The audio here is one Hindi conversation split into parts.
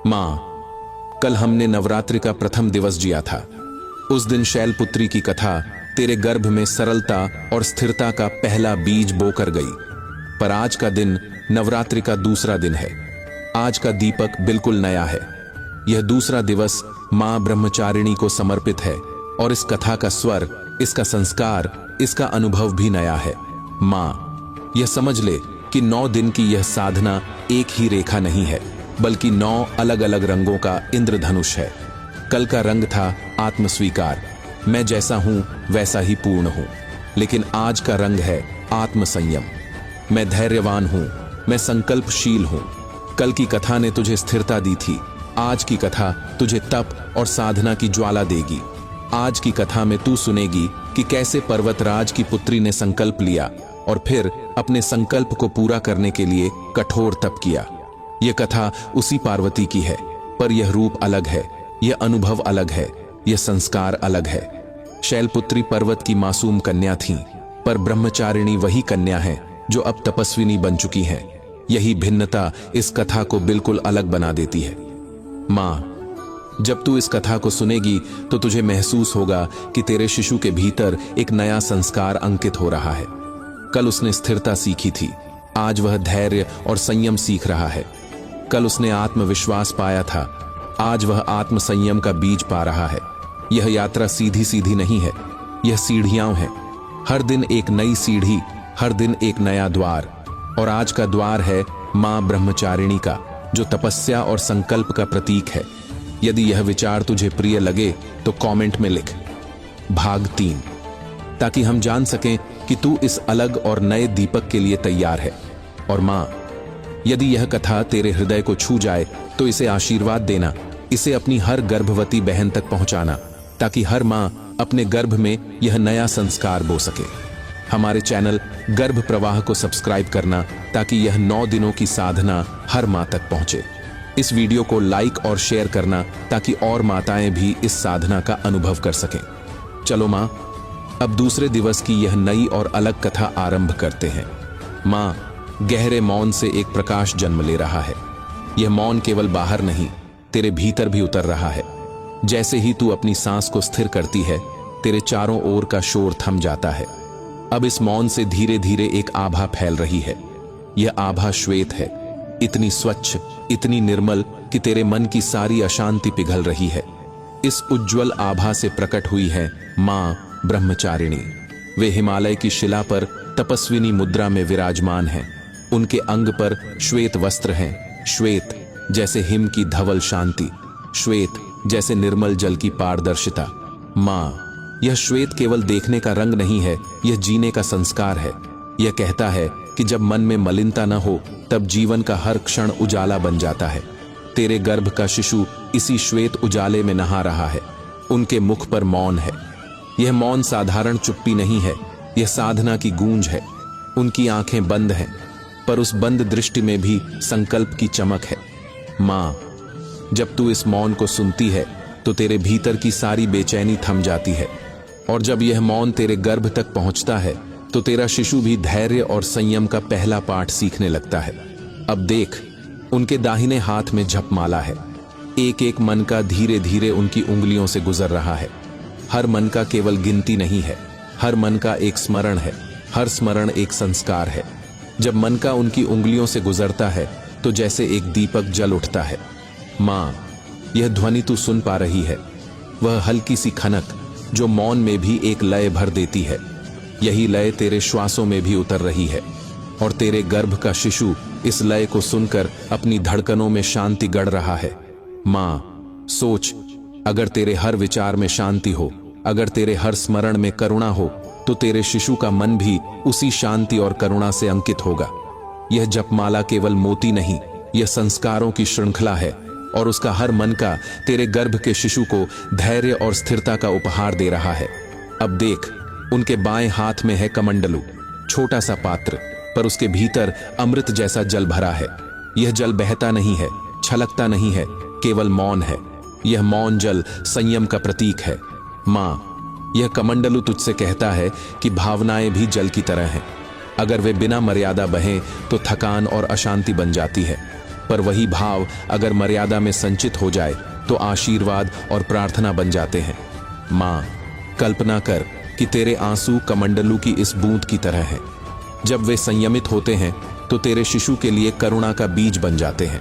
माँ, कल हमने नवरात्रि का प्रथम दिवस जिया था। उस दिन शैलपुत्री की कथा तेरे गर्भ में सरलता और स्थिरता का पहला बीज बोकर गई। पर आज का दिन नवरात्रि का दूसरा दिन है। आज का दीपक बिल्कुल नया है। यह दूसरा दिवस मां ब्रह्मचारिणी को समर्पित है और इस कथा का स्वर, इसका संस्कार, इसका अनुभव भी नया है। मां, यह समझ ले कि 9 दिन की यह साधना एक ही रेखा नहीं है, बल्कि 9 अलग अलग रंगों का इंद्रधनुष है। कल का रंग था आत्मस्वीकार, मैं जैसा हूं वैसा ही पूर्ण हूं। लेकिन आज का रंग है आत्मसंयम, मैं धैर्यवान हूं, मैं संकल्पशील हूं। कल की कथा ने तुझे स्थिरता दी थी, आज की कथा तुझे तप और साधना की ज्वाला देगी। आज की कथा में तू सुनेगी कि कैसे पर्वतराज की पुत्री ने संकल्प लिया और फिर अपने संकल्प को पूरा करने के लिए कठोर तप किया। यह कथा उसी पार्वती की है, पर यह रूप अलग है, यह अनुभव अलग है, यह संस्कार अलग है। शैलपुत्री पर्वत की मासूम कन्या थी, पर ब्रह्मचारिणी वही कन्या है जो अब तपस्विनी बन चुकी है। यही भिन्नता इस कथा को बिल्कुल अलग बना देती है। मां, जब तू इस कथा को सुनेगी तो तुझे महसूस होगा कि तेरे शिशु के भीतर एक नया संस्कार अंकित हो रहा है। कल उसने स्थिरता सीखी थी, आज वह धैर्य और संयम सीख रहा है। कल उसने आत्मविश्वास पाया था, आज वह आत्मसंयम का बीज पा रहा है। यह यात्रा सीधी सीधी नहीं है, यह सीढ़ियां हैं। हर दिन एक नई सीढ़ी, हर दिन एक नया द्वार। और आज का द्वार है मां ब्रह्मचारिणी का, जो तपस्या और संकल्प का प्रतीक है। यदि यह विचार तुझे प्रिय लगे तो कमेंट में लिख भाग 3, ताकि हम जान सकें कि तू इस अलग और नए दीपक के लिए तैयार है। और मां, यदि यह कथा तेरे हृदय को छू जाए तो इसे आशीर्वाद देना, इसे अपनी हर गर्भवती बहन तक पहुंचाना, ताकि हर मां अपने गर्भ में यह नया संस्कार बो सके। हमारे चैनल गर्भ प्रवाह को सब्सक्राइब करना, ताकि यह 9 दिनों की साधना हर मां तक पहुंचे। इस वीडियो को लाइक और शेयर करना, ताकि और माताएं भी इस साधना का अनुभव कर सकें। चलो मां, अब दूसरे दिवस की यह नई और अलग कथा आरंभ करते हैं। मां, गहरे मौन से एक प्रकाश जन्म ले रहा है। यह मौन केवल बाहर नहीं, तेरे भीतर भी उतर रहा है। जैसे ही तू अपनी सांस को स्थिर करती है, तेरे चारों ओर का शोर थम जाता है। अब इस मौन से धीरे धीरे एक आभा फैल रही है। यह आभा श्वेत है, इतनी स्वच्छ, इतनी निर्मल कि तेरे मन की सारी अशांति पिघल रही है। इस उज्जवल आभा से प्रकट हुई है मां ब्रह्मचारिणी। वे हिमालय की शिला पर तपस्विनी मुद्रा में विराजमान हैं। उनके अंग पर श्वेत वस्त्र हैं, श्वेत जैसे हिम की धवल शांति, श्वेत जैसे निर्मल जल की पारदर्शिता। मां, यह श्वेत केवल देखने का रंग नहीं है, यह जीने का संस्कार है। यह कहता है कि जब मन में मलिनता न हो, तब जीवन का हर क्षण उजाला बन जाता है। तेरे गर्भ का शिशु इसी श्वेत उजाले में नहा रहा है। उनके मुख पर मौन है। यह मौन साधारण चुप्पी नहीं है, यह साधना की गूंज है। उनकी आंखें बंद हैं, पर उस बंद दृष्टि में भी संकल्प की चमक है। मां, जब तू इस मौन को सुनती है तो तेरे भीतर की सारी बेचैनी थम जाती है। और जब यह मौन तेरे गर्भ तक पहुंचता है तो तेरा शिशु भी धैर्य और संयम का पहला पाठ सीखने लगता है। अब देख, उनके दाहिने हाथ में जपमाला है। एक एक मन का धीरे धीरे उनकी उंगलियों से गुजर रहा है। हर मन का केवल गिनती नहीं है, हर मन का एक स्मरण है, हर स्मरण एक संस्कार है। जब मन का उनकी उंगलियों से गुजरता है तो जैसे एक दीपक जल उठता है। मां, यह ध्वनि तू सुन पा रही है, वह हल्की सी खनक जो मौन में भी एक लय भर देती है। यही लय तेरे श्वासों में भी उतर रही है। और तेरे गर्भ का शिशु इस लय को सुनकर अपनी धड़कनों में शांति गढ़ रहा है। मां, सोच, अगर तेरे हर विचार में शांति हो, अगर तेरे हर स्मरण में करुणा हो, तो तेरे शिशु का मन भी उसी शांति और करुणा से अंकित होगा। यह जपमाला केवल मोती नहीं, यह संस्कारों की श्रृंखला है। और उसका हर मन का तेरे गर्भ के शिशु को धैर्य और स्थिरता का उपहार दे रहा है। अब देख, उनके बाएं हाथ में है कमंडलू, छोटा सा पात्र, पर उसके भीतर अमृत जैसा जल भरा है। यह जल बहता नहीं है, छलकता नहीं है, केवल मौन है। यह मौन जल संयम का प्रतीक है। मां, यह कमंडलू तुझसे कहता है कि भावनाएं भी जल की तरह हैं। अगर वे बिना मर्यादा बहें तो थकान और अशांति बन जाती है, पर वही भाव अगर मर्यादा में संचित हो जाए तो आशीर्वाद और प्रार्थना बन जाते हैं। माँ, कल्पना कर कि तेरे आंसू कमंडलू की इस बूंद की तरह हैं। जब वे संयमित होते हैं तो तेरे शिशु के लिए करुणा का बीज बन जाते हैं।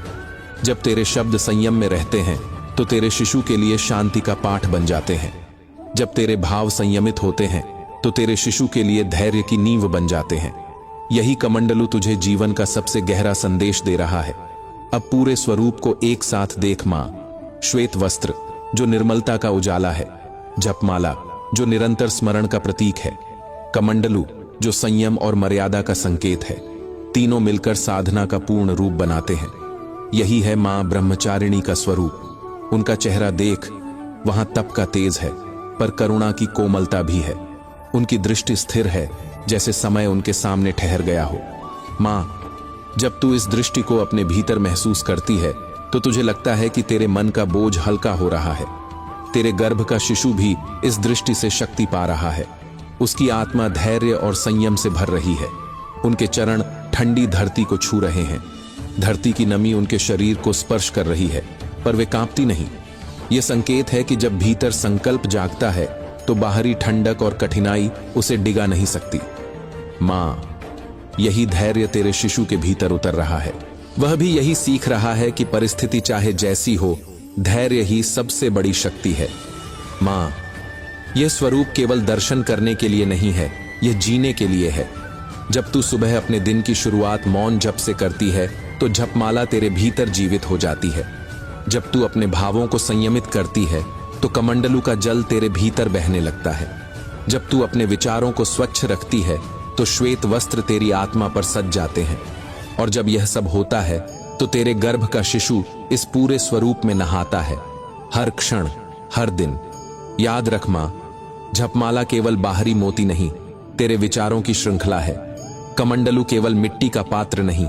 जब तेरे शब्द संयम में रहते हैं तो तेरे शिशु के लिए शांति का पाठ बन जाते हैं। जब तेरे भाव संयमित होते हैं तो तेरे शिशु के लिए धैर्य की नींव बन जाते हैं। यही कमंडलू तुझे जीवन का सबसे गहरा संदेश दे रहा है। अब पूरे स्वरूप को एक साथ देख मां। श्वेत वस्त्र जो निर्मलता का उजाला है, जपमाला जो निरंतर स्मरण का प्रतीक है, कमंडलू जो संयम और मर्यादा का संकेत है, तीनों मिलकर साधना का पूर्ण रूप बनाते हैं। यही है मां ब्रह्मचारिणी का स्वरूप। उनका चेहरा देख, वहां तप का तेज है पर करुणा की कोमलता भी है। उनकी दृष्टि स्थिर है जैसे समय उनके सामने ठहर गया हो। मां, जब तू इस दृष्टि को अपने भीतर महसूस करती है तो तुझे लगता है कि तेरे मन का बोझ हल्का हो रहा है। तेरे गर्भ का शिशु भी इस दृष्टि से शक्ति पा रहा है। उसकी आत्मा धैर्य और संयम से भर रही है। उनके चरण ठंडी धरती को छू रहे हैं। धरती की नमी उनके शरीर को स्पर्श कर रही है पर वे कांपती नहीं। यह संकेत है कि जब भीतर संकल्प जागता है तो बाहरी ठंडक और कठिनाई उसे डिगा नहीं सकती। मां, यही धैर्य तेरे शिशु के भीतर उतर रहा है। वह भी यही सीख रहा है कि परिस्थिति चाहे जैसी हो, धैर्य ही सबसे बड़ी शक्ति है। मां, यह स्वरूप केवल दर्शन करने के लिए नहीं है, यह जीने के लिए है। जब तू सुबह अपने दिन की शुरुआत मौन जप से करती है तो जपमाला तेरे भीतर जीवित हो जाती है। जब तू अपने भावों को संयमित करती है तो कमंडलू का जल तेरे भीतर बहने लगता है। जब तू अपने विचारों को स्वच्छ रखती है तो श्वेत वस्त्र तेरी आत्मा पर सज जाते हैं। और जब यह सब होता है तो तेरे गर्भ का शिशु इस पूरे स्वरूप में नहाता है, हर क्षण, हर दिन। याद रख मां, जपमाला केवल बाहरी मोती नहीं, तेरे विचारों की श्रृंखला है। कमंडलू केवल मिट्टी का पात्र नहीं,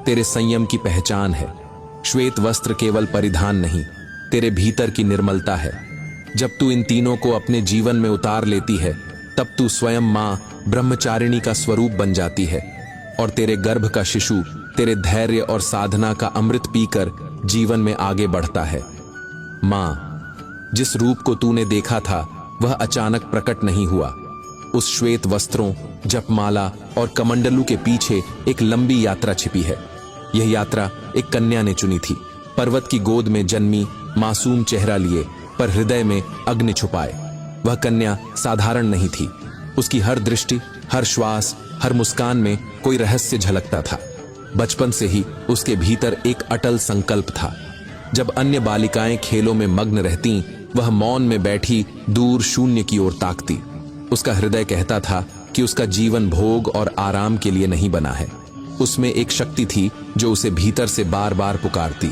तेरे संयम की पहचान है। श्वेत वस्त्र केवल परिधान नहीं, तेरे भीतर की निर्मलता है। जब तू इन तीनों को अपने जीवन में उतार लेती है तब तू स्वयं मां ब्रह्मचारिणी का स्वरूप बन जाती है और तेरे गर्भ का शिशु तेरे धैर्य और साधना का अमृत पीकर जीवन में आगे बढ़ता है। मां, जिस रूप को तूने देखा था वह अचानक प्रकट नहीं हुआ। उस श्वेत वस्त्रों, जपमाला और कमंडलू के पीछे एक लंबी यात्रा छिपी है। यह यात्रा एक कन्या ने चुनी थी, पर्वत की गोद में जन्मी, मासूम चेहरा लिए पर हृदय में अग्नि छुपाए। वह कन्या साधारण नहीं थी। उसकी हर दृष्टि, हर श्वास, हर मुस्कान में कोई रहस्य झलकता था। बचपन से ही उसके भीतर एक अटल संकल्प था। जब अन्य बालिकाएं खेलों में मग्न रहतीं, वह मौन में बैठी दूर शून्य की ओर ताकती। उसका हृदय कहता था कि उसका जीवन भोग और आराम के लिए नहीं बना है। उसमें एक शक्ति थी जो उसे भीतर से बार बार पुकारती,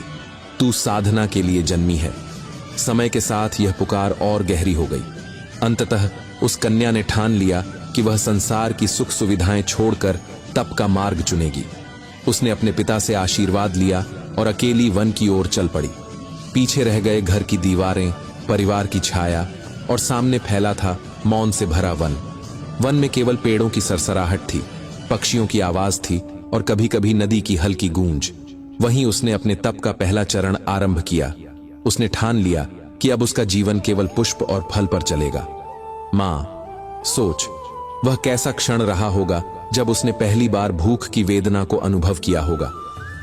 तू साधना के लिए जन्मी है। समय के साथ यह पुकार और गहरी हो गई। अंततः उस कन्या ने ठान लिया कि वह संसार की सुख सुविधाएं छोड़कर तप का मार्ग चुनेगी। उसने अपने पिता से आशीर्वाद लिया और अकेली वन की ओर चल पड़ी। पीछे रह गए घर की दीवारें, परिवार की छाया और सामने फैला था मौन से भरा वन। वन में केवल पेड़ों की सरसराहट थी, पक्षियों की आवाज थी और कभी कभी नदी की हल्की गूंज। वहीं उसने अपने तप का पहला चरण आरंभ किया। उसने ठान लिया कि अब उसका जीवन केवल पुष्प और फल पर चलेगा। मां, सोच, वह कैसा क्षण रहा होगा जब उसने पहली बार भूख की वेदना को अनुभव किया होगा।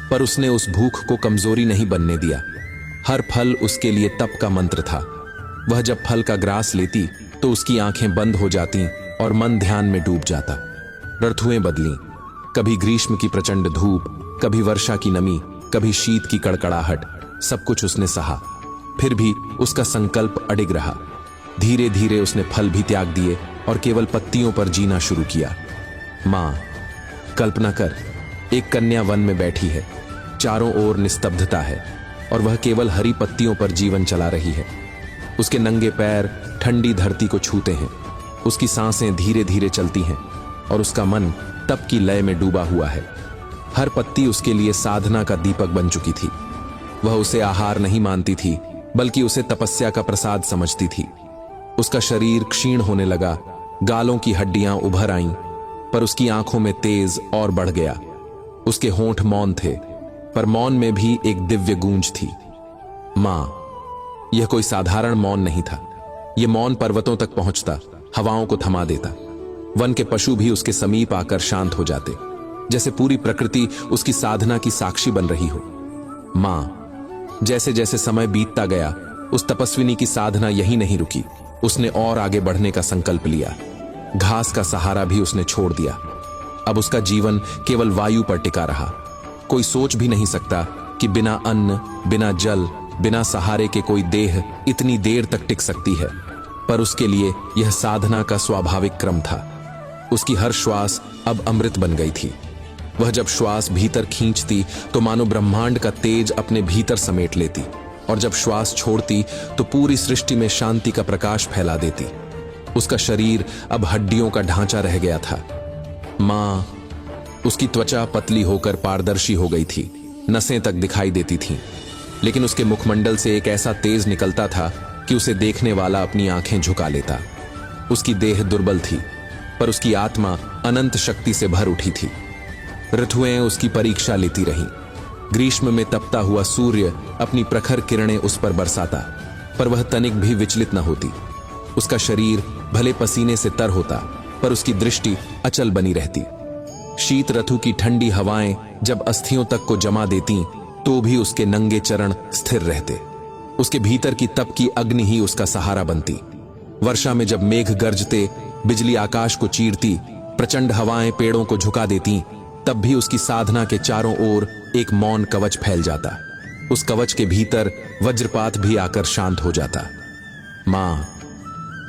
पर उसने उस भूख को कमजोरी नहीं बनने दिया। हर फल उसके लिए तप का मंत्र था। वह जब फल का ग्रास लेती तो उसकी आंखें बंद हो जाती और मन ध्यान में डूब जाता। ऋतुएं बदलीं, कभी ग्रीष्म की प्रचंड धूप, कभी वर्षा की नमी, कभी शीत की कड़कड़ाहट। सब कुछ उसने सहा, फिर भी उसका संकल्प अडिग रहा। धीरे धीरे उसने फल भी त्याग दिए और केवल पत्तियों पर जीना शुरू किया। मां, कल्पना कर, एक कन्या वन में बैठी है, चारों ओर निस्तब्धता है और वह केवल हरी पत्तियों पर जीवन चला रही है। उसके नंगे पैर ठंडी धरती को छूते हैं, उसकी सांसें धीरे धीरे चलती हैं और उसका मन तप की लय में डूबा हुआ है। हर पत्ती उसके लिए साधना का दीपक बन चुकी थी। वह उसे आहार नहीं मानती थी, बल्कि उसे तपस्या का प्रसाद समझती थी। उसका शरीर क्षीण होने लगा, गालों की हड्डियां उभर आईं, पर उसकी आंखों में तेज और बढ़ गया। उसके होंठ मौन थे, पर मौन में भी एक दिव्य गूंज थी। मां, यह कोई साधारण मौन नहीं था। यह मौन पर्वतों तक पहुंचता, हवाओं को थमा देता। वन के पशु भी उसके समीप आकर शांत हो जाते, जैसे पूरी प्रकृति उसकी साधना की साक्षी बन रही हो। मां, जैसे जैसे समय बीतता गया, उस तपस्विनी की साधना यहीं नहीं रुकी। उसने और आगे बढ़ने का संकल्प लिया। घास का सहारा भी उसने छोड़ दिया। अब उसका जीवन केवल वायु पर टिका रहा। कोई सोच भी नहीं सकता कि बिना अन्न, बिना जल, बिना सहारे के कोई देह इतनी देर तक टिक सकती है। पर उसके लिए यह साधना का स्वाभाविक क्रम था। उसकी हर श्वास अब अमृत बन गई थी। वह जब श्वास भीतर खींचती तो मानो ब्रह्मांड का तेज अपने भीतर समेट लेती, और जब श्वास छोड़ती तो पूरी सृष्टि में शांति का प्रकाश फैला देती। उसका शरीर अब हड्डियों का ढांचा रह गया था। मां, उसकी त्वचा पतली होकर पारदर्शी हो गई थी, नसें तक दिखाई देती थीं, लेकिन उसके मुखमंडल से एक ऐसा तेज निकलता था कि उसे देखने वाला अपनी आंखें झुका लेता। उसकी देह दुर्बल थी, पर उसकी आत्मा अनंत शक्ति से भर उठी थी। ऋतुएं उसकी परीक्षा लेती रहीं। ग्रीष्म में तपता हुआ सूर्य अपनी प्रखर किरणें उस पर बरसाता, पर वह तनिक भी विचलित न होती। उसका शरीर भले पसीने से तर होता, पर उसकी दृष्टि अचल बनी रहती। शीत ऋतु की ठंडी हवाएं जब अस्थियों तक को जमा देती, तो भी उसके नंगे चरण स्थिर रहते। उसके भीतर की तप की अग्नि ही उसका सहारा बनती। वर्षा में जब मेघ गरजते, बिजली आकाश को चीरती, प्रचंड हवाएं पेड़ों को झुका देती, तब भी उसकी साधना के चारों ओर एक मौन कवच फैल जाता। उस कवच के भीतर वज्रपात भी आकर शांत हो जाता। मां,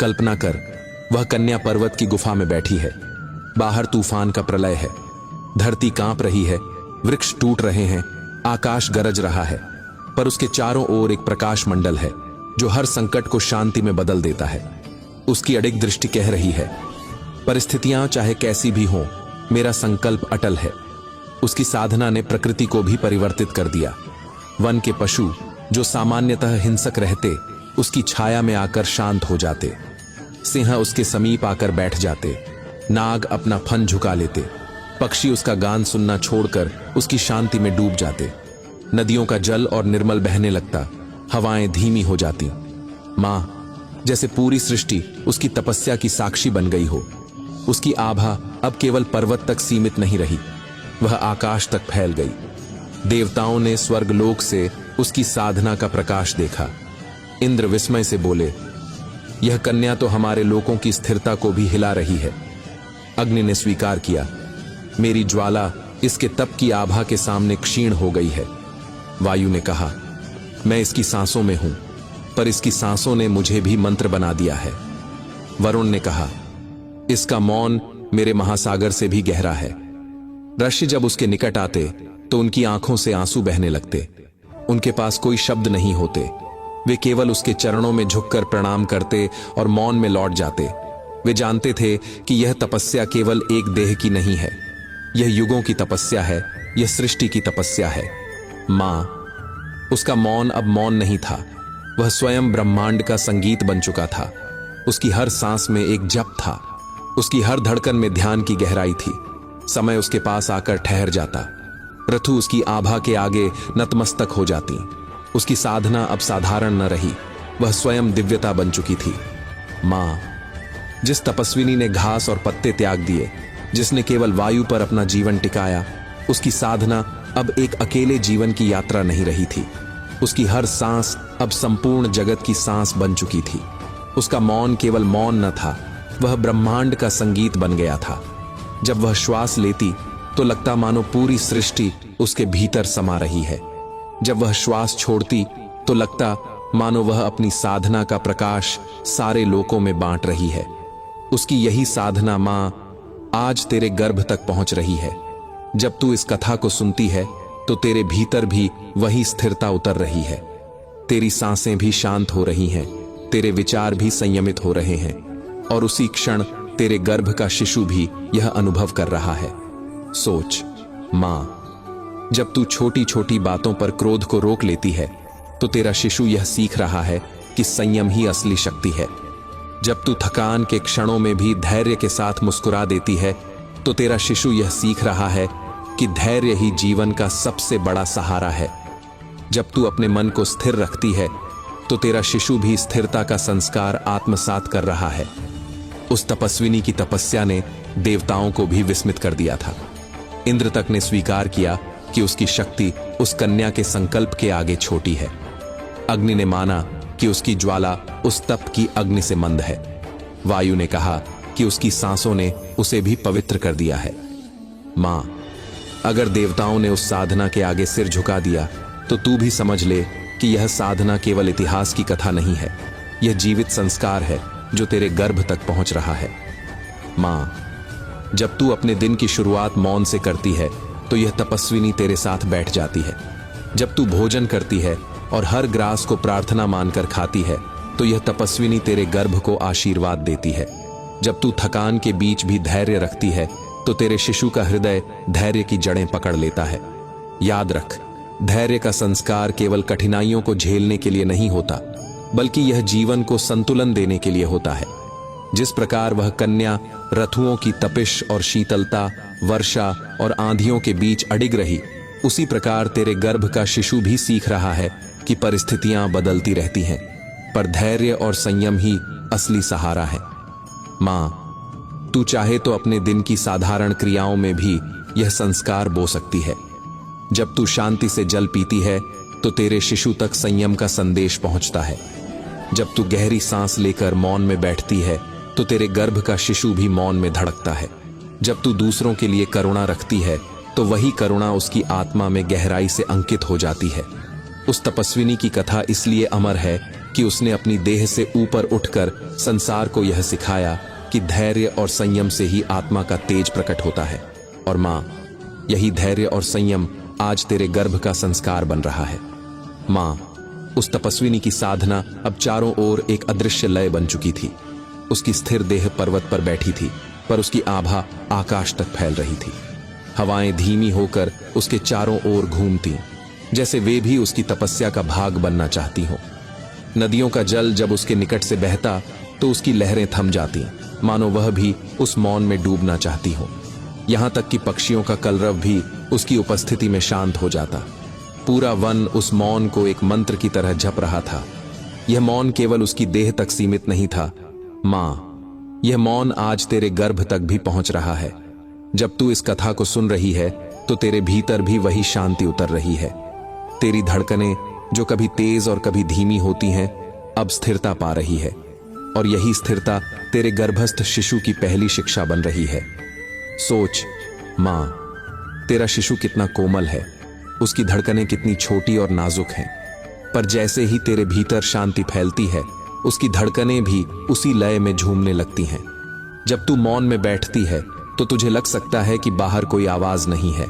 कल्पना कर, वह कन्या पर्वत की गुफा में बैठी है। बाहर तूफान का प्रलय है, धरती कांप रही है, वृक्ष टूट रहे हैं, आकाश गरज रहा है, पर उसके चारों ओर एक प्रकाश मंडल है जो हर संकट को शांति में बदल देता है। उसकी अडिग दृष्टि कह रही है, परिस्थितियां चाहे कैसी भी हों, मेरा संकल्प अटल है। उसकी साधना ने प्रकृति को भी परिवर्तित कर दिया। वन के पशु जो सामान्यतः हिंसक रहते, उसकी छाया में आकर शांत हो जाते। सिंह उसके समीप आकर बैठ जाते, नाग अपना फन झुका लेते, पक्षी उसका गान सुनना छोड़कर उसकी शांति में डूब जाते। नदियों का जल और निर्मल बहने लगता, हवाएं धीमी हो जाती। मां, जैसे पूरी सृष्टि उसकी तपस्या की साक्षी बन गई हो। उसकी आभा अब केवल पर्वत तक सीमित नहीं रही, वह आकाश तक फैल गई। देवताओं ने स्वर्गलोक से उसकी साधना का प्रकाश देखा। इंद्र विस्मय से बोले, यह कन्या तो हमारे लोकों की स्थिरता को भी हिला रही है। अग्नि ने स्वीकार किया, मेरी ज्वाला इसके तप की आभा के सामने क्षीण हो गई है। वायु ने कहा, मैं इसकी सांसों में हूं, पर इसकी सांसों ने मुझे भी मंत्र बना दिया है। वरुण ने कहा, इसका मौन मेरे महासागर से भी गहरा है। ऋषि जब उसके निकट आते तो उनकी आंखों से आंसू बहने लगते। उनके पास कोई शब्द नहीं होते, वे केवल उसके चरणों में झुककर प्रणाम करते और मौन में लौट जाते। वे जानते थे कि यह तपस्या केवल एक देह की नहीं है, यह युगों की तपस्या है, यह सृष्टि की तपस्या है। मां, उसका मौन अब मौन नहीं था, वह स्वयं ब्रह्मांड का संगीत बन चुका था। उसकी हर सांस में एक जप था, उसकी हर धड़कन में ध्यान की गहराई थी। समय उसके पास आकर ठहर जाता, ऋतु उसकी आभा के आगे नतमस्तक हो जाती। उसकी साधना अब साधारण न रही, वह स्वयं दिव्यता बन चुकी थी। मां, जिस तपस्विनी ने घास और पत्ते त्याग दिए, जिसने केवल वायु पर अपना जीवन टिकाया, उसकी साधना अब एक अकेले जीवन की यात्रा नहीं रही थी। उसकी हर सांस अब संपूर्ण जगत की सांस बन चुकी थी। उसका मौन केवल मौन न था, वह ब्रह्मांड का संगीत बन गया था। जब वह श्वास लेती तो लगता मानो पूरी सृष्टि उसके भीतर समा रही है। जब वह श्वास छोड़ती तो लगता मानो वह अपनी साधना का प्रकाश सारे लोकों में बांट रही है। उसकी यही साधना मां आज तेरे गर्भ तक पहुंच रही है। जब तू इस कथा को सुनती है तो तेरे भीतर भी वही स्थिरता उतर रही है। तेरी सांसें भी शांत हो रही हैं, तेरे विचार भी संयमित हो रहे हैं, और उसी क्षण तेरे गर्भ का शिशु भी यह अनुभव कर रहा है। सोच मां, जब तू छोटी छोटी बातों पर क्रोध को रोक लेती है तो तेरा शिशु यह सीख रहा है कि संयम ही असली शक्ति है। जब तू थकान के क्षणों में भी धैर्य के साथ मुस्कुरा देती है तो तेरा शिशु यह सीख रहा है कि धैर्य ही जीवन का सबसे बड़ा सहारा है। जब तू अपने मन को स्थिर रखती है तो तेरा शिशु भी स्थिरता का संस्कार आत्मसात कर रहा है। उस तपस्विनी की तपस्या ने देवताओं को भी विस्मित कर दिया था। इंद्र तक ने स्वीकार किया कि उसकी शक्ति उस कन्या के संकल्प के आगे छोटी है। अग्नि ने माना कि उसकी ज्वाला उस तप की अग्नि से मंद है। वायु ने कहा कि उसकी सांसों ने उसे भी पवित्र कर दिया है। मां, अगर देवताओं ने उस साधना के आगे सिर झुका दिया तो तू भी समझ ले कि यह साधना केवल इतिहास की कथा नहीं है, यह जीवित संस्कार है जो तेरे गर्भ तक पहुंच रहा है। मां, जब तू अपने दिन की शुरुआत मौन से करती है तो यह तपस्विनी तेरे साथ बैठ जाती है। जब तू भोजन करती है और हर ग्रास को प्रार्थना मानकर खाती है तो यह तपस्विनी तेरे गर्भ को आशीर्वाद देती है। जब तू थकान के बीच भी धैर्य रखती है तो तेरे शिशु का हृदय धैर्य की जड़ें पकड़ लेता है। याद रख, धैर्य का संस्कार केवल कठिनाइयों को झेलने के लिए नहीं होता, बल्कि यह जीवन को संतुलन देने के लिए होता है। जिस प्रकार वह कन्या रथुओं की तपिश और शीतलता, वर्षा और आंधियों के बीच अडिग रही, उसी प्रकार तेरे गर्भ का शिशु भी सीख रहा है कि परिस्थितियां बदलती रहती हैं, पर धैर्य और संयम ही असली सहारा है। मां, तू चाहे तो अपने दिन की साधारण क्रियाओं में भी यह संस्कार बो सकती है। जब तू शांति से जल पीती है तो तेरे शिशु तक संयम का संदेश पहुंचता है। जब तू गहरी सांस लेकर मौन में बैठती है तो तेरे गर्भ का शिशु भी मौन में धड़कता है। जब तू दूसरों के लिए करुणा रखती है तो वही करुणा उसकी आत्मा में गहराई से अंकित हो जाती है। उस तपस्विनी की कथा इसलिए अमर है कि उसने अपनी देह से ऊपर उठकर संसार को यह सिखाया कि धैर्य और संयम से ही आत्मा का तेज प्रकट होता है। और मां, यही धैर्य और संयम आज तेरे गर्भ का संस्कार बन रहा है। मां, उस तपस्विनी की साधना अब चारों ओर एक अदृश्य लय बन चुकी थी। उसकी स्थिर देह पर्वत पर बैठी थी, पर उसकी आभा आकाश तक फैल रही थी। हवाएं धीमी होकर उसके चारों ओर घूमती, जैसे वे भी उसकी तपस्या का भाग बनना चाहती हों। नदियों का जल जब उसके निकट से बहता तो उसकी लहरें थम जाती, मानो वह भी उस मौन में डूबना चाहती हो। यहां तक कि पक्षियों का कलरव भी उसकी उपस्थिति में शांत हो जाता। पूरा वन उस मौन को एक मंत्र की तरह जप रहा था। यह मौन केवल उसकी देह तक सीमित नहीं था। मां, यह मौन आज तेरे गर्भ तक भी पहुंच रहा है। जब तू इस कथा को सुन रही है तो तेरे भीतर भी वही शांति उतर रही है। तेरी धड़कनें जो कभी तेज और कभी धीमी होती हैं, अब स्थिरता पा रही है, और यही स्थिरता तेरे गर्भस्थ शिशु की पहली शिक्षा बन रही है। सोच मां, तेरा शिशु कितना कोमल है, उसकी धड़कनें कितनी छोटी और नाजुक हैं, पर जैसे ही तेरे भीतर शांति फैलती है, उसकी धड़कनें भी उसी लय में झूमने लगती हैं। जब तू मौन में बैठती है तो तुझे लग सकता है कि बाहर कोई आवाज नहीं है,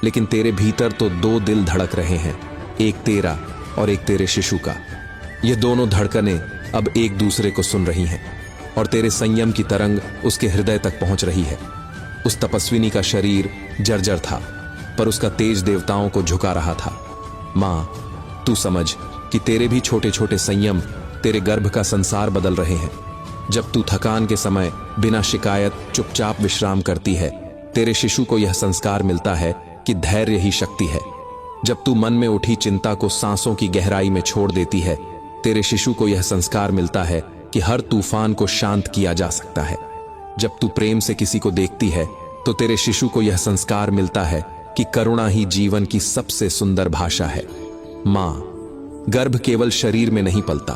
लेकिन तेरे भीतर तो दो दिल धड़क रहे हैं, एक तेरा और एक तेरे शिशु का। ये दोनों धड़कनें अब एक दूसरे को सुन रही हैं, और तेरे संयम की तरंग उसके हृदय तक पहुंच रही है। उस तपस्विनी का शरीर जर्जर था, पर उसका तेज देवताओं को झुका रहा था। मां, तू समझ कि तेरे भी छोटे छोटे संयम तेरे गर्भ का संसार बदल रहे हैं। जब तू थकान के समय बिना शिकायत चुपचाप विश्राम करती है, तेरे शिशु को यह संस्कार मिलता है कि धैर्य ही शक्ति है। जब तू मन में उठी चिंता को सांसों की गहराई में छोड़ देती है, तेरे शिशु को यह संस्कार मिलता है कि हर तूफान को शांत किया जा सकता है। जब तू प्रेम से किसी को देखती है तो तेरे शिशु को यह संस्कार मिलता है कि करुणा ही जीवन की सबसे सुंदर भाषा है। मां, गर्भ केवल शरीर में नहीं पलता,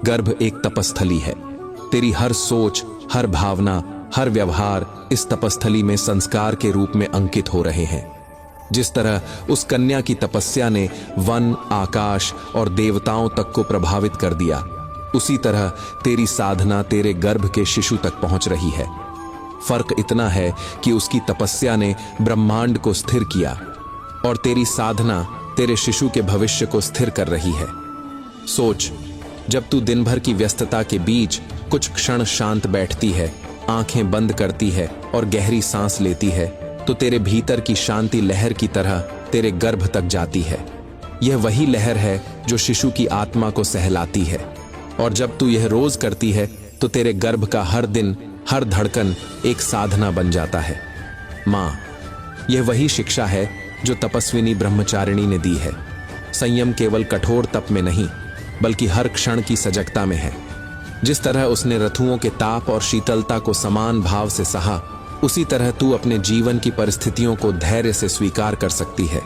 गर्भ एक तपस्थली है। तेरी हर सोच, हर भावना, हर व्यवहार इस तपस्थली में संस्कार के रूप में अंकित हो रहे हैं। जिस तरह उस कन्या की तपस्या ने वन, आकाश और देवताओं तक को प्रभावित कर दिया, उसी तरह तेरी साधना तेरे गर्भ के शिशु तक पहुंच रही है। फर्क इतना है कि उसकी तपस्या ने ब्रह्मांड को स्थिर किया, और तेरी साधना तेरे शिशु के भविष्य को स्थिर कर रही है। सोच, जब तू दिन भर की व्यस्तता के बीच कुछ क्षण शांत बैठती है, आंखें बंद करती है और गहरी सांस लेती है, तो तेरे भीतर की शांति लहर की तरह तेरे गर्भ तक जाती है। यह वही लहर है जो शिशु की आत्मा को सहलाती है, और जब तू यह रोज करती है तो तेरे गर्भ का हर दिन, हर धड़कन एक साधना बन जाता है। मां, यह वही शिक्षा है जो तपस्विनी ब्रह्मचारिणी ने दी है। संयम केवल कठोर तप में नहीं, बल्कि हर क्षण की सजगता में है। जिस तरह उसने ऋतुओं के ताप और शीतलता को समान भाव से सहा, उसी तरह तू अपने जीवन की परिस्थितियों को धैर्य से स्वीकार कर सकती है।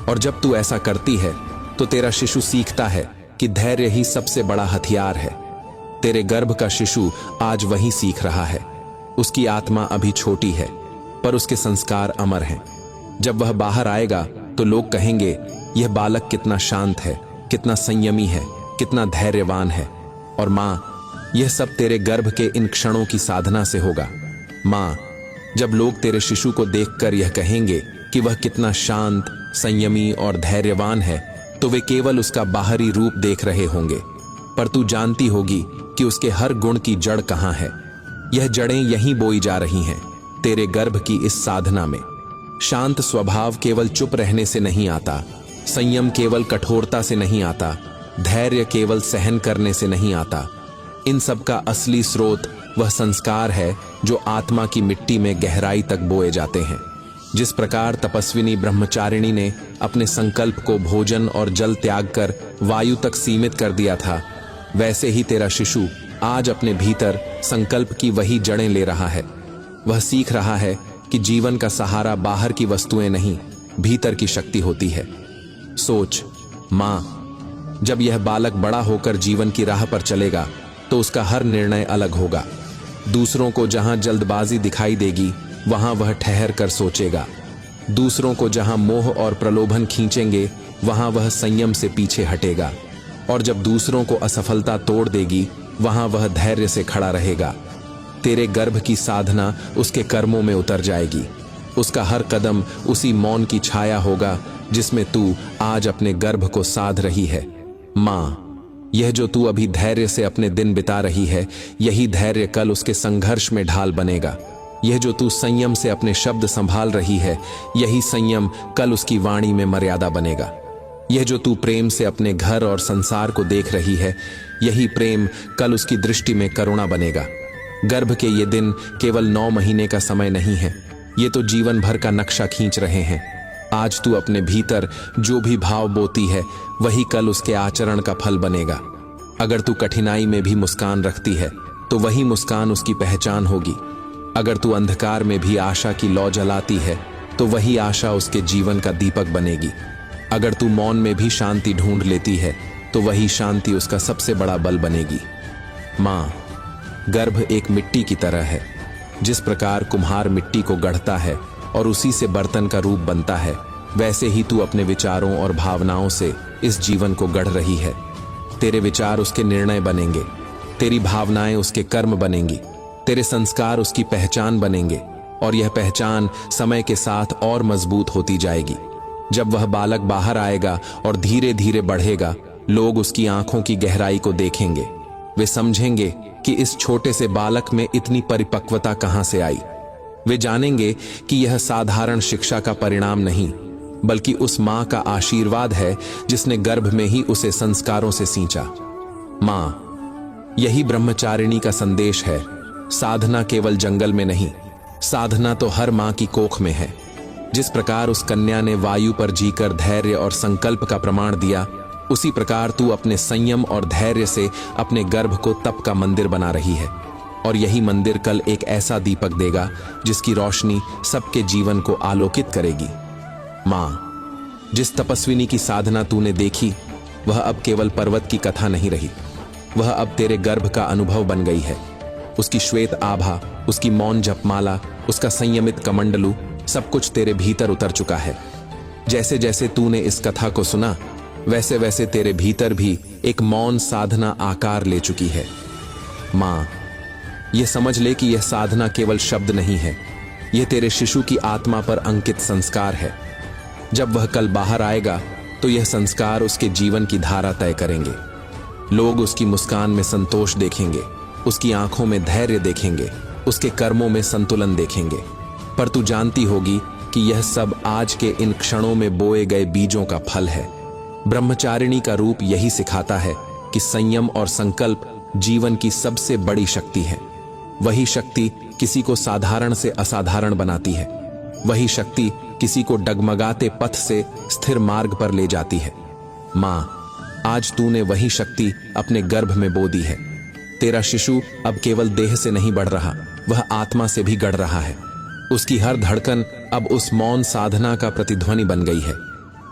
और जब तू ऐसा करती है तो तेरा शिशु सीखता है कि धैर्य ही सबसे बड़ा हथियार है। तेरे गर्भ का शिशु आज वही सीख रहा है। उसकी आत्मा अभी छोटी है, पर उसके संस्कार अमर हैं। जब वह बाहर आएगा तो लोग कहेंगे, यह बालक कितना शांत है, कितना संयमी है, कितना धैर्यवान है। और माँ, यह सब तेरे गर्भ के इन क्षणों की साधना से होगा। माँ, जब लोग तेरे शिशु को देखकर यह कहेंगे कि वह कितना शांत, संयमी और धैर्यवान है, तो वे केवल उसका बाहरी रूप देख रहे होंगे, पर तू जानती होगी कि उसके हर गुण की जड़ कहाँ है। यह जड़ें यहीं बोई जा रही हैं, तेरे गर्भ की इस साधना में। शांत स्वभाव केवल चुप रहने से नहीं आता, संयम केवल कठोरता से नहीं आता, धैर्य केवल सहन करने से नहीं आता। इन सब का असली स्रोत वह संस्कार है जो आत्मा की मिट्टी में गहराई तक बोए जाते हैं। जिस प्रकार तपस्विनी ब्रह्मचारिणी ने अपने संकल्प को भोजन और जल त्याग कर वायु तक सीमित कर दिया था, वैसे ही तेरा शिशु आज अपने भीतर संकल्प की वही जड़ें ले रहा है। वह सीख रहा है कि जीवन का सहारा बाहर की वस्तुएं नहीं, भीतर की शक्ति होती है। सोच माँ, जब यह बालक बड़ा होकर जीवन की राह पर चलेगा तो उसका हर निर्णय अलग होगा। दूसरों को जहां जल्दबाजी दिखाई देगी, वहां वह ठहर कर सोचेगा। दूसरों को जहां मोह और प्रलोभन खींचेंगे, वहां वह संयम से पीछे हटेगा। और जब दूसरों को असफलता तोड़ देगी, वहां वह धैर्य से खड़ा रहेगा। तेरे गर्भ की साधना उसके कर्मों में उतर जाएगी। उसका हर कदम उसी मौन की छाया होगा जिसमें तू आज अपने गर्भ को साध रही है। माँ, यह जो तू अभी धैर्य से अपने दिन बिता रही है, यही धैर्य कल उसके संघर्ष में ढाल बनेगा। यह जो तू संयम से अपने शब्द संभाल रही है, यही संयम कल उसकी वाणी में मर्यादा बनेगा। यह जो तू प्रेम से अपने घर और संसार को देख रही है, यही प्रेम कल उसकी दृष्टि में करुणा बनेगा। गर्भ के ये दिन केवल 9 महीने का समय नहीं है, ये तो जीवन भर का नक्शा खींच रहे हैं। आज तू अपने भीतर जो भी भाव बोती है, वही कल उसके आचरण का फल बनेगा। अगर तू कठिनाई में भी मुस्कान रखती है, तो वही मुस्कान उसकी पहचान होगी। अगर तू अंधकार में भी आशा की लौ जलाती है, तो वही आशा उसके जीवन का दीपक बनेगी। अगर तू मौन में भी शांति ढूंढ लेती है, तो वही शांति उसका सबसे बड़ा बल बनेगी। माँ, गर्भ एक मिट्टी की तरह है। जिस प्रकार कुम्हार मिट्टी को गढ़ता है और उसी से बर्तन का रूप बनता है, वैसे ही तू अपने विचारों और भावनाओं से इस जीवन को गढ़ रही है। तेरे विचार उसके निर्णय बनेंगे, तेरी भावनाएं उसके कर्म बनेंगी, तेरे संस्कार उसकी पहचान बनेंगे, और यह पहचान समय के साथ और मजबूत होती जाएगी। जब वह बालक बाहर आएगा और धीरे धीरे बढ़ेगा, लोग उसकी आंखों की गहराई को देखेंगे। वे समझेंगे कि इस छोटे से बालक में इतनी परिपक्वता कहां से आई। वे जानेंगे कि यह साधारण शिक्षा का परिणाम नहीं, बल्कि उस मां का आशीर्वाद है जिसने गर्भ में ही उसे संस्कारों से सींचा। मां, यही ब्रह्मचारिणी का संदेश है। साधना केवल जंगल में नहीं, साधना तो हर मां की कोख में है। जिस प्रकार उस कन्या ने वायु पर जीकर धैर्य और संकल्प का प्रमाण दिया, उसी प्रकार तू अपने संयम और धैर्य से अपने गर्भ को तप का मंदिर बना रही है। और यही मंदिर कल एक ऐसा दीपक देगा जिसकी रोशनी सबके जीवन को आलोकित करेगी। माँ, जिस तपस्विनी की साधना तूने देखी, वह अब केवल पर्वत की कथा नहीं रही, वह अब तेरे गर्भ का अनुभव बन गई है। उसकी श्वेत आभा, उसकी मौन जपमाला, उसका संयमित कमंडलू, सब कुछ तेरे भीतर उतर चुका है। जैसे जैसे तूने इस कथा को सुना, वैसे वैसे तेरे भीतर भी एक मौन साधना आकार ले चुकी है। माँ, यह समझ ले कि यह साधना केवल शब्द नहीं है, यह तेरे शिशु की आत्मा पर अंकित संस्कार है। जब वह कल बाहर आएगा, तो यह संस्कार उसके जीवन की धारा तय करेंगे। लोग उसकी मुस्कान में संतोष देखेंगे, उसकी आंखों में धैर्य देखेंगे, उसके कर्मों में संतुलन देखेंगे। पर तू जानती होगी कि यह सब आज के इन क्षणों में बोए गए बीजों का फल है। ब्रह्मचारिणी का रूप यही सिखाता है कि संयम और संकल्प जीवन की सबसे बड़ी शक्ति है। वही शक्ति किसी को साधारण से असाधारण बनाती है। वही शक्ति किसी को डगमगाते पथ से स्थिर मार्ग पर ले जाती है। मां, आज तूने वही शक्ति अपने गर्भ में बो दी है। तेरा शिशु अब केवल देह से नहीं बढ़ रहा, वह आत्मा से भी गढ़ रहा है। उसकी हर धड़कन अब उस मौन साधना का प्रतिध्वनि बन गई है।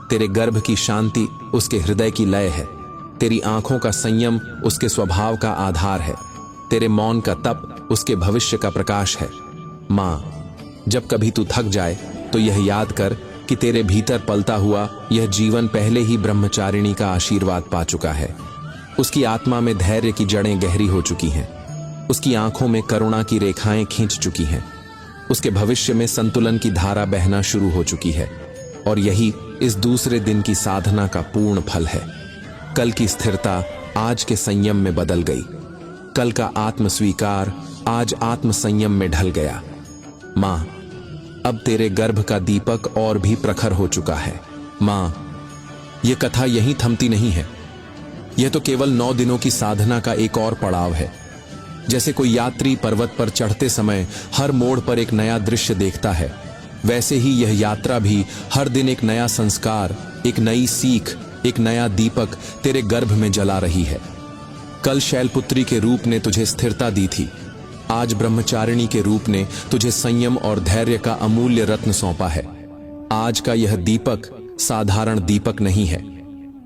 तेरे गर्भ की शांति उसके हृदय की लय है। तेरी आंखों का संयम उसके स्वभाव का आधार है। तेरे मौन का तप उसके भविष्य का प्रकाश है। मां, जब कभी तू थक जाए तो यह याद कर कि तेरे भीतर पलता हुआ यह जीवन पहले ही ब्रह्मचारिणी का आशीर्वाद पा चुका है। उसकी आत्मा में धैर्य की जड़ें गहरी हो चुकी हैं। उसकी आंखों में करुणा की रेखाएं खींच चुकी हैं। उसके भविष्य में संतुलन की धारा बहना शुरू हो चुकी है। और यही इस दूसरे दिन की साधना का पूर्ण फल है। कल की स्थिरता आज के संयम में बदल गई। कल का आत्म स्वीकार आज आत्म संयम में ढल गया। मां, अब तेरे गर्भ का दीपक और भी प्रखर हो चुका है। मां, यह कथा यहीं थमती नहीं है। यह तो केवल 9 दिनों की साधना का एक और पड़ाव है। जैसे कोई यात्री पर्वत पर चढ़ते समय हर मोड़ पर एक नया दृश्य देखता है, वैसे ही यह यात्रा भी हर दिन एक नया संस्कार, एक नई सीख, एक नया दीपक तेरे गर्भ में जला रही है। कल शैलपुत्री के रूप ने तुझे स्थिरता दी थी। आज ब्रह्मचारिणी के रूप ने तुझे संयम और धैर्य का अमूल्य रत्न सौंपा है। आज का यह दीपक साधारण दीपक नहीं है।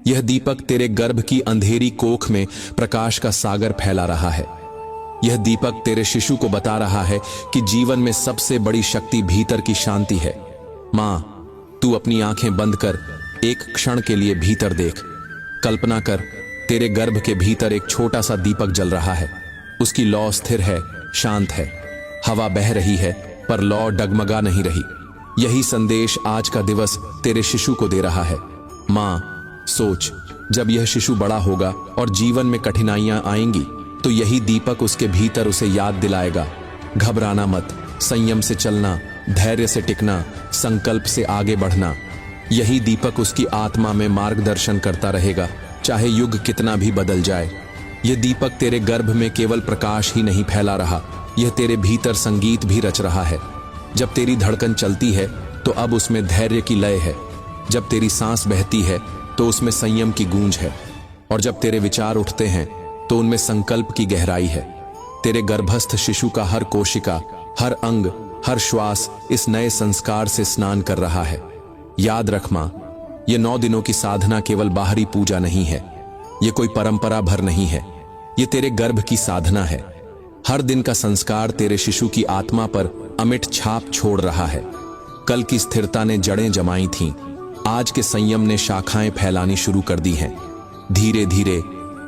यह दीपक तेरे गर्भ की अंधेरी कोख में प्रकाश का सागर फैला रहा है। यह दीपक तेरे शिशु को बता रहा है कि जीवन में सबसे बड़ी शक्ति भीतर की शांति है। मां, तू अपनी आंखें बंद कर एक क्षण के लिए भीतर देख। कल्पना कर, तेरे गर्भ के भीतर एक छोटा सा दीपक जल रहा है। उसकी लौ स्थिर है, शांत है। हवा बह रही है पर लौ डगमगा नहीं रही। यही संदेश आज का दिवस तेरे शिशु को दे रहा है। मां, सोच, जब यह शिशु बड़ा होगा और जीवन में कठिनाइयां आएंगी तो यही दीपक उसके भीतर उसे याद दिलाएगा, घबराना मत, संयम से चलना, धैर्य से टिकना, संकल्प से आगे बढ़ना। यही दीपक उसकी आत्मा में मार्गदर्शन करता रहेगा, चाहे युग कितना भी बदल जाए। यह दीपक तेरे गर्भ में केवल प्रकाश ही नहीं फैला रहा, यह तेरे भीतर संगीत भी रच रहा है। जब तेरी धड़कन चलती है तो अब उसमें धैर्य की लय है। जब तेरी सांस बहती है तो उसमें संयम की गूंज है। और जब तेरे विचार उठते हैं तो उनमें संकल्प की गहराई है। तेरे गर्भस्थ शिशु का हर कोशिका, हर अंग, हर श्वास इस नए संस्कार से स्नान कर रहा है। याद रख मां, ये 9 दिनों की साधना केवल बाहरी पूजा नहीं है। ये कोई परंपरा भर नहीं है। ये तेरे गर्भ की साधना है। हर दिन का संस्कार तेरे शिशु की आत्मा पर अमिट छाप छोड़ रहा है। कल की स्थिरता ने जड़ें जमाई थीं, आज के संयम ने शाखाएं फैलानी शुरू कर दी हैं। धीरे धीरे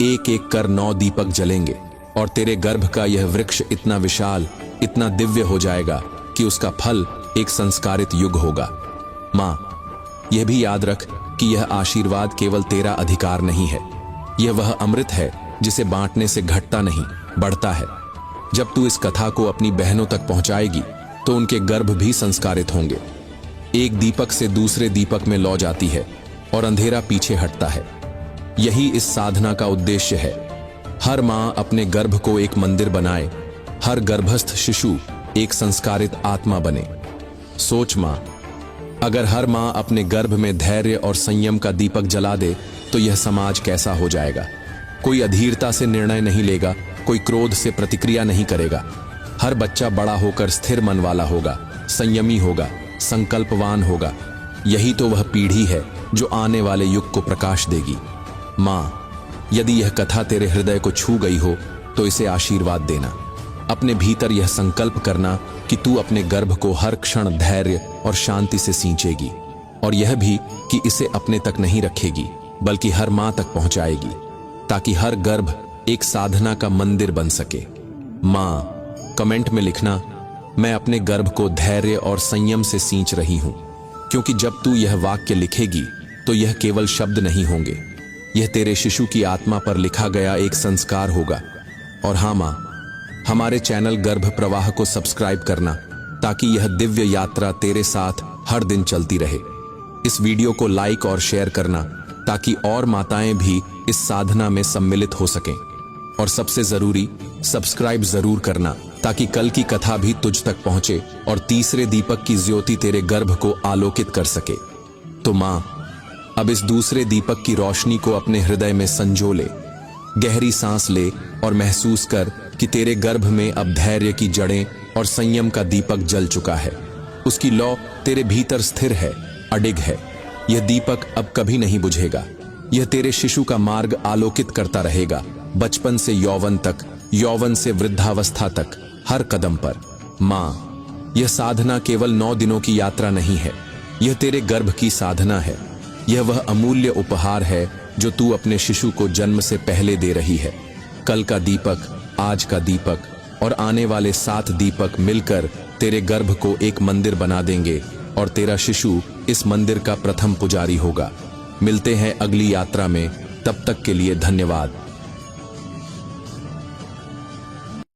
एक एक कर 9 दीपक जलेंगे और तेरे गर्भ का यह वृक्ष इतना विशाल, इतना दिव्य हो जाएगा कि उसका फल एक संस्कारित युग होगा। मां, यह भी याद रख कि यह आशीर्वाद केवल तेरा अधिकार नहीं है। यह वह अमृत है जिसे बांटने से घटता नहीं, बढ़ता है। जब तू इस कथा को अपनी बहनों तक पहुंचाएगी तो उनके गर्भ भी संस्कारित होंगे। एक दीपक से दूसरे दीपक में लौ जाती है और अंधेरा पीछे हटता है। यही इस साधना का उद्देश्य है। हर मां अपने गर्भ को एक मंदिर बनाए, हर गर्भस्थ शिशु एक संस्कारित आत्मा बने। सोच मां, अगर हर मां अपने गर्भ में धैर्य और संयम का दीपक जला दे तो यह समाज कैसा हो जाएगा। कोई अधीरता से निर्णय नहीं लेगा, कोई क्रोध से प्रतिक्रिया नहीं करेगा। हर बच्चा बड़ा होकर स्थिर मन वाला होगा, संयमी होगा, संकल्पवान होगा। यही तो वह पीढ़ी है जो आने वाले युग को प्रकाश देगी। मां, यदि यह कथा तेरे हृदय को छू गई हो तो इसे आशीर्वाद देना। अपने भीतर यह संकल्प करना कि तू अपने गर्भ को हर क्षण धैर्य और शांति से सींचेगी, और यह भी कि इसे अपने तक नहीं रखेगी बल्कि हर मां तक पहुंचाएगी, ताकि हर गर्भ एक साधना का मंदिर बन सके। मां, कमेंट में लिखना, मैं अपने गर्भ को धैर्य और संयम से सींच रही हूं, क्योंकि जब तू यह वाक्य लिखेगी तो यह केवल शब्द नहीं होंगे, यह तेरे शिशु की आत्मा पर लिखा गया एक संस्कार होगा। और हाँ मां, हमारे चैनल गर्भ प्रवाह को सब्सक्राइब करना ताकि यह दिव्य यात्रा तेरे साथ हर दिन चलती रहे। इस वीडियो को लाइक और शेयर करना ताकि और माताएं भी इस साधना में सम्मिलित हो सकें। और सबसे जरूरी, सब्सक्राइब जरूर करना ताकि कल की कथा भी तुझ तक पहुंचे और तीसरे दीपक की ज्योति तेरे गर्भ को आलोकित कर सके। तो मां, अब इस दूसरे दीपक की रोशनी को अपने हृदय में संजो ले। गहरी सांस ले और महसूस कर कि तेरे गर्भ में अब धैर्य की जड़ें और संयम का दीपक जल चुका है। उसकी लौ तेरे भीतर स्थिर है, अडिग है। यह दीपक अब कभी नहीं बुझेगा। यह तेरे शिशु का मार्ग आलोकित करता रहेगा, बचपन से यौवन तक, यौवन से वृद्धावस्था तक, हर कदम पर। मां, यह साधना केवल 9 दिनों की यात्रा नहीं है, यह तेरे गर्भ की साधना है। यह वह अमूल्य उपहार है जो तू अपने शिशु को जन्म से पहले दे रही है। कल का दीपक, आज का दीपक और आने वाले 7 दीपक मिलकर तेरे गर्भ को एक मंदिर बना देंगे और तेरा शिशु इस मंदिर का प्रथम पुजारी होगा। मिलते हैं अगली यात्रा में, तब तक के लिए धन्यवाद।